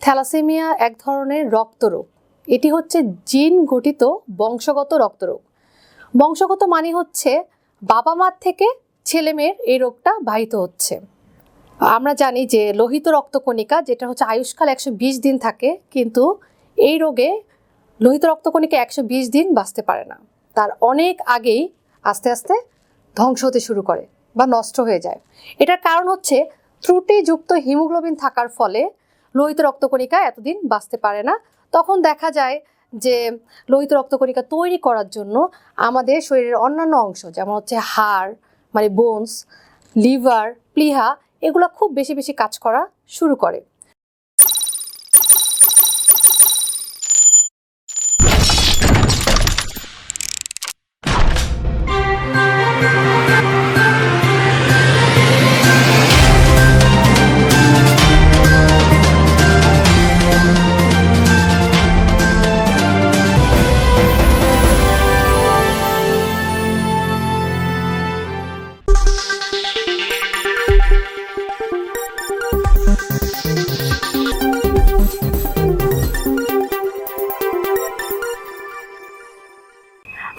Thalassaemia এক ধরনের রক্তরোগ। এটি হচ্ছে জিন গঠিত বংশগত রক্তরোগ। বংশগত মানে হচ্ছে বাবা মার থেকে ছেলে মেয়ের এই রোগটা বাহিত হচ্ছে। আমরা জানি যে লোহিত রক্তকণিকা, যেটা হচ্ছে আয়ুষ্কাল 120 দিন থাকে, কিন্তু এই রোগে লোহিত রক্তকণিকা 120 দিন বাঁচতে পারে না। তার অনেক আগেই আস্তে আস্তে ধ্বংস হতে শুরু করে বা নষ্ট হয়ে যায়। এটার কারণ হচ্ছে ত্রুটিযুক্ত হিমোগ্লোবিন থাকার ফলে লোহিত রক্তকণিকা এতদিন বাঁচতে পারে না। তখন দেখা যায় যে লোহিত রক্তকণিকা তৈরি করার জন্য আমাদের শরীরের অন্যান্য অংশ, যেমন হচ্ছে হাড় মানে বোনস, লিভার, প্লিহা, এগুলো খুব বেশি বেশি কাজ করা শুরু করে।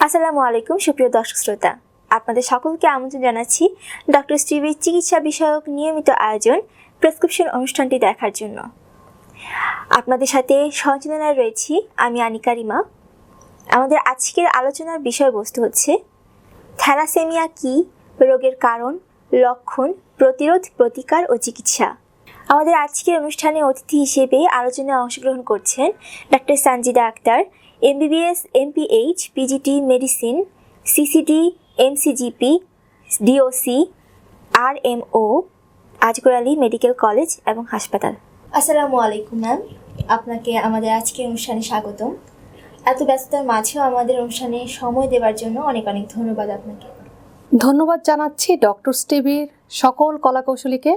আসসালামু আলাইকুম সুপ্রিয় দর্শক শ্রোতা, আপনাদের সকলকে আমন্ত্রণ জানাচ্ছি ডক্টর স্টিভির চিকিৎসা বিষয়ক নিয়মিত আয়োজন প্রেসক্রিপশন অনুষ্ঠানটি দেখার জন্য। আপনাদের সাথে সঞ্চালনায় রয়েছি আমি আনিকা রিমা। আমাদের আজকের আলোচনার বিষয়বস্তু হচ্ছে থ্যালাসেমিয়া কি, রোগের কারণ, লক্ষণ, প্রতিরোধ, প্রতিকার ও চিকিৎসা। আমাদের আজকের অনুষ্ঠানে অতিথি হিসেবে আলোচনায় অংশগ্রহণ করছেন doctor Sanjida Akter, MBBS, MPH, PGT medicine, CCD, MCGP, DOC, RMO, Azgar Ali medical college এবং হাসপাতাল। আসসালামু আলাইকুম ম্যাম, আপনাকে আমাদের আজকের অনুষ্ঠানে স্বাগতম। এত ব্যস্ততার মাঝেও আমাদের অনুষ্ঠানে সময় দেওয়ার জন্য অনেক অনেক ধন্যবাদ আপনাকে। ধন্যবাদ জানাচ্ছি ডক্টর স্টিভির সকল কলাকৌশলীকে,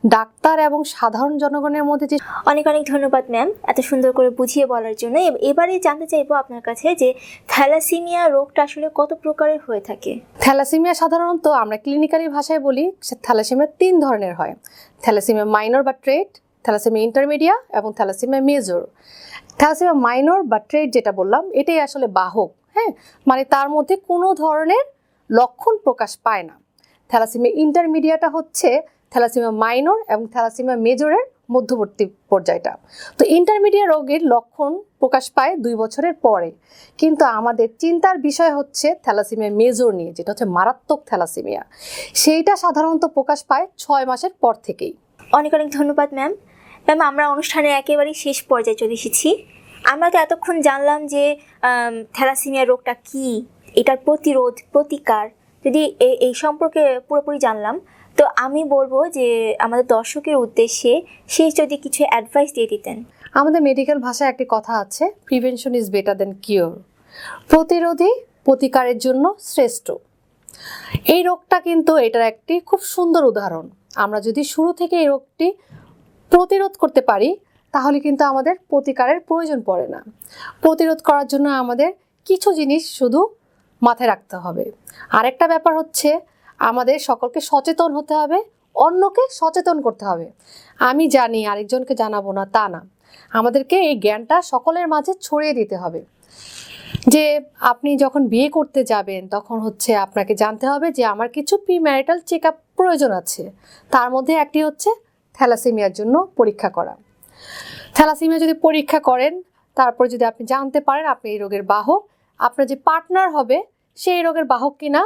ডাক্তার এবং সাধারণ জনগণের মধ্যে যে অনেক অনেক ধন্যবাদ ম্যাম এত সুন্দর করে বুঝিয়ে বলার জন্য। এবারে জানতে চাইবো আপনার কাছে যে থ্যালাসেমিয়া রোগটা আসলে কত প্রকারের হয়ে থাকে? থ্যালাসেমিয়া সাধারণত আমরা ক্লিনিক্যালি ভাষায় বলি থ্যালাসেমিয়া 3 ধরনের হয়: থ্যালাসেমিয়া মাইনর বা ট্রেট, থ্যালাসেমিয়া ইন্টারমিডিয়া এবং থ্যালাসেমিয়া মেজর। থ্যালাসেমিয়া মাইনর বা ট্রেট যেটা বললাম, এটাই আসলে বাহক, মানে তার মধ্যে কোনো ধরনের লক্ষণ প্রকাশ পায় না। থ্যালাসেমিয়া ইন্টারমিডিয়াটা হচ্ছে থ্যালাসেমিয়া মাইনর এবং থ্যালাসেমিয়া মেজরের মধ্যবর্তী পর্যায়টা। তো ইন্টারমিডিয়েট রোগের লক্ষণ প্রকাশ পায় 2 বছরের পরে, কিন্তু আমাদের চিন্তার বিষয় হচ্ছে থ্যালাসেমিয়া মেজর নিয়ে, যেটা হচ্ছে মারাত্মক থ্যালাসেমিয়া। সেইটা সাধারণত প্রকাশ পায় 6 মাসের পর থেকেই। অনেক অনেক ধন্যবাদ ম্যাম। আমরা অনুষ্ঠানের একেবারেই শেষ পর্যায়ে চলে এসেছি। আমরা তো এতক্ষণ জানলাম যে থ্যালাসেমিয়া রোগটা কি, এটার প্রতিরোধ, প্রতিকার, যদি এই সম্পর্কে পুরোপুরি জানলাম, তো আমি বলবো যে আমাদের দর্শকের উদ্দেশ্যে শেষ যদি কিছু অ্যাডভাইস দিয়ে দিতেন। আমাদের মেডিকেল ভাষায় একটি কথা আছে, prevention is better than cure. প্রতিরোধই প্রতিকারের জন্য শ্রেষ্ঠ। এই রোগটা কিন্তু এটার একটি খুব সুন্দর উদাহরণ। আমরা যদি শুরু থেকে এই রোগটি প্রতিরোধ করতে পারি, তাহলে কিন্তু আমাদের প্রতিকারের প্রয়োজন পড়ে না। প্রতিরোধ করার জন্য আমাদের কিছু জিনিস শুধু মাথায় রাখতে হবে। আরেকটা ব্যাপার হচ্ছে আমাদের সকলকে সচেতন হতে হবে, অন্যকে সচেতন করতে হবে। আমি জানি আরেকজনকে জানাবো না তা না, আমাদেরকে এই জ্ঞানটা সকলের মাঝে ছড়িয়ে দিতে হবে। যে আপনি যখন বিয়ে করতে যাবেন, তখন হচ্ছে আপনাকে জানতে হবে যে আমার কিছু প্রিম্যারিটাল চেক আপ প্রয়োজন আছে। তার মধ্যে একটি হচ্ছে থ্যালাসেমিয়ার জন্য পরীক্ষা করা। থ্যালাসেমিয়া যদি পরীক্ষা করেন, তারপর যদি আপনি জানতে পারেন আপনি এই রোগের বাহক, আপনার যে পার্টনার হবে সেই রোগের বাহক কিনা,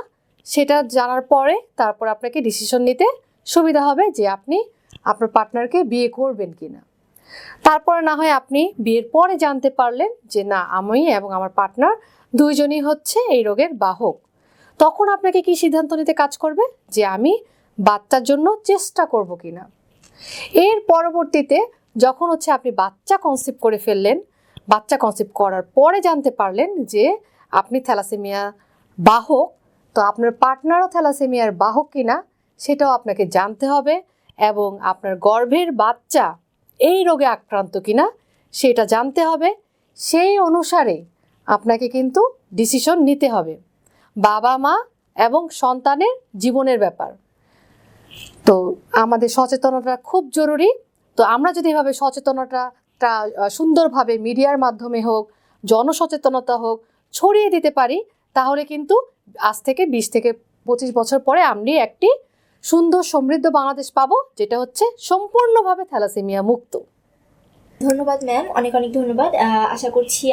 সেটা জানার পরে তারপর আপনাকে ডিসিশন নিতে সুবিধা হবে যে আপনি আপনার পার্টনারকে বিয়ে করবেন কিনা। তারপরে না হয় আপনি বিয়ের পরে জানতে পারলেন যে না, আমি এবং আমার পার্টনার দুইজনই হচ্ছে এই রোগের বাহক। তখন আপনাকে কি সিদ্ধান্ত নিতে কাজ করবে যে আমি বাচ্চার জন্য চেষ্টা করব কিনা। এর পরবর্তীতে যখন হচ্ছে আপনি বাচ্চা কনসিভ করে ফেললেন, বাচ্চা কনসিভ করার পরে জানতে পারলেন যে আপনি থ্যালাসেমিয়া বাহক, তো আপনার পার্টনারও থ্যালাসেমিয়ার বাহক কিনা সেটাও আপনাকে জানতে হবে, এবং আপনার গর্ভের বাচ্চা এই রোগে আক্রান্ত কিনা সেটা জানতে হবে। সেই অনুসারে আপনাকে কিন্তু ডিসিশন নিতে হবে। বাবা মা এবং সন্তানের জীবনের ব্যাপার, তো আমাদের সচেতনতা খুব জরুরি। তো আমরা যদি এভাবে সচেতনতাটা সুন্দরভাবে মিডিয়ার মাধ্যমে হোক, জনসচেতনতা হোক, ছড়িয়ে দিতে পারি, তাহলে কিন্তু আজ থেকে 20 থেকে 25 বছর পরে আমরা একটি সুন্দর সমৃদ্ধ বাংলাদেশ পাবো, যেটা হচ্ছে সম্পূর্ণভাবে থ্যালাসেমিয়া মুক্ত। ধন্যবাদ ম্যাম, অনেক অনেক ধন্যবাদ। আশা করছি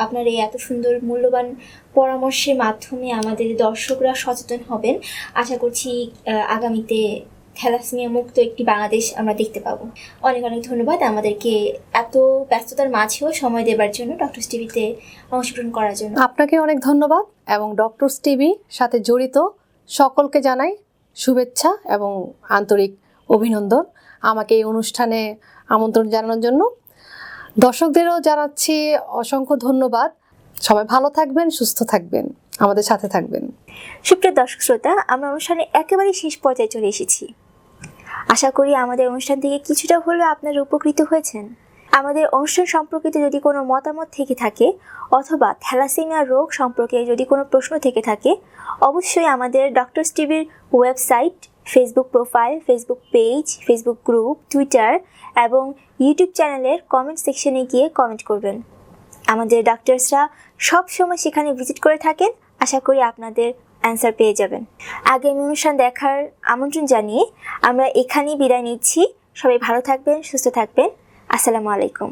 আপনার এই এত সুন্দর মূল্যবান পরামর্শের মাধ্যমে আমাদের দর্শকরা সচেতন হবেন। আশা করছি আগামীতে থ্যালাসেমিয়া মুক্ত একটি বাংলাদেশ আমরা দেখতে পাবো। অনেক অনেক ধন্যবাদ আমাদেরকে এত ব্যস্ততার মাঝেও সময় দেবার জন্য, ডক্টরস টিভিতে অংশগ্রহণ করার জন্য। আপনাকে অনেক ধন্যবাদ এবং ডক্টরস টিভির সাথে জড়িত সকলকে জানাই শুভেচ্ছা এবং আন্তরিক অভিনন্দন আমাকে এই অনুষ্ঠানে আমন্ত্রণ জানানোর জন্য। দর্শকদেরও জানাচ্ছি অসংখ্য ধন্যবাদ। সবাই ভালো থাকবেন, সুস্থ থাকবেন, আমাদের সাথে থাকবেন। সুপ্রিয় দর্শক শ্রোতা, আমরা অনুষ্ঠানে একেবারে শেষ পর্যায়ে চলে এসেছি। আশা করি আমাদের অনুষ্ঠান থেকে কিছুটা হলেও আপনারা উপকৃত হয়েছেন। আমাদের অনুষ্ঠান সম্পর্কিত যদি কোনো মতামত থেকে থাকে অথবা থ্যালাসেমিয়া রোগ সম্পর্কে যদি কোনো প্রশ্ন থেকে থাকে, অবশ্যই আমাদের ডক্টরস টিভির website, Facebook profile, Facebook page, Facebook group, Twitter এবং ইউটিউব চ্যানেলের কমেন্ট সেকশনে গিয়ে কমেন্ট করবেন। আমাদের ডাক্তারসরা সবসময় সেখানে ভিজিট করে থাকেন। আশা করি আপনাদের অ্যান্সার পেয়ে যাবেন। আগামী অনুষ্ঠান দেখার আমন্ত্রণ জানিয়ে আমরা এখানেই বিদায় নিচ্ছি। সবাই ভালো থাকবেন, সুস্থ থাকবেন। আসসালামু আলাইকুম।